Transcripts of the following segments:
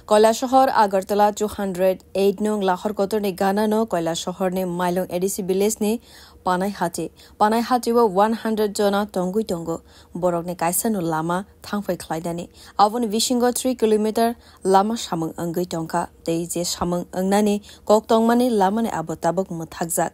কৈলাসহর আগরতলা 208 নং লাহর কতরনি গানানো কৈলাসহরনি মাইলং এডিসি ভিলেজনি পানাই हाथिबो 100 जना तंगुई तंगो बरकनि कायसानो लामा थांफाय खलायनानि आवनि बिसिंगो 3 किलोमीटर लामा सामंग अंगै टंका दै जे सामंग अंगनानि कक्तंगमानि लामानि आबोताबक मथाकजाक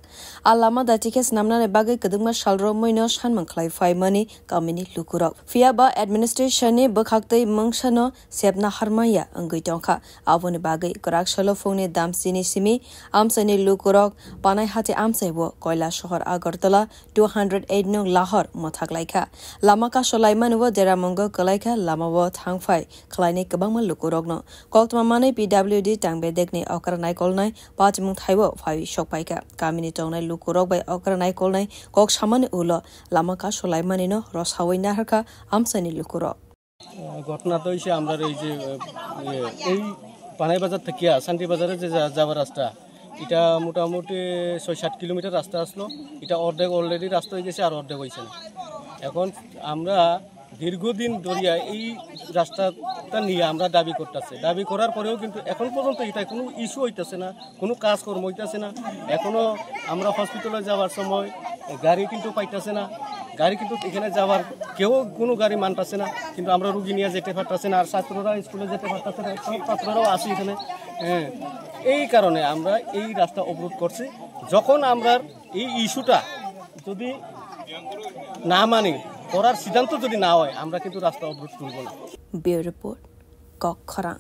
आ लामा दाटिकेस नामनानि बागै कदुंमा सालरो मैनो सानमंग खलायफायमानि गामिनि लुकुरक फियाबा एडमिनिस्ट्रेशननि बखाक्तै मंगसानो सेबना हारमाया अंगै टंका आवनि बागै गराक सलोफोंनि दामसिनि सिमि आमसानि लुकुरक पानाय हाथि आमसायबो কৈলাসহর আগরতলা 208 নং লাহর মথাকলাইখা লামাকা সলাইমানবো দেরামंगो कलाइखा लामाबो थांफाय खलायनि गोबांमा लुकुरकनो कक्तमामानै पिडब्लिउडी टांबेदेखनि अकर नायकलनाय पाचमुं थाइबो फाइ सकपाइखा गामिनि टंनाय लुकुरक बाय अकर नायकलनाय कक सामानि उलो लामाका सलाइमानिनो रसावै नाहरखा आमसानि लुकुरक ঘটনা তো হইছে আমরা এই পানাই বাজার থেকে শান্তি বাজারে যে যাবার রাস্তা এটা মোটামুটি 6-7 কিলোমিটার রাস্তা আসলো এটা অর্ধেক অলরেডি রাস্তা হয়ে গেছে আর অর্ধেক হয়েছে না এখন আমরা দীর্ঘদিন ধরিয়া এই রাস্তাটা নিয়ে আমরা দাবি করতেছি দাবি করার পরেও কিন্তু এখন পর্যন্ত এটা কোনো ইস্যু হইতেছে না কোনো কাজকর্ম হইতেছে না এখনো আমরা হসপিটালে যাওয়ার সময় গাড়ি কিন্তু পাইতেছে না গাড়ি কিন্তু এখানে যাওয়ার কেউ কোনো গাড়ি মানতেছে না কিন্তু আমরা রুগী নিয়ে যেতে পারতেছে না আর ছাত্ররা স্কুলে যেতে পারতেছে না সব ছাত্ররাও আসি এখানে হ্যাঁ এই কারণে আমরা এই রাস্তা অবরোধ করছি যখন আমরা এই ইস্যুটা যদি না মানি করার সিদ্ধান্ত যদি না হয় আমরা কিন্তু রাস্তা অবরোধ করব না ব্যুরো রিপোর্ট কক্ষরাং।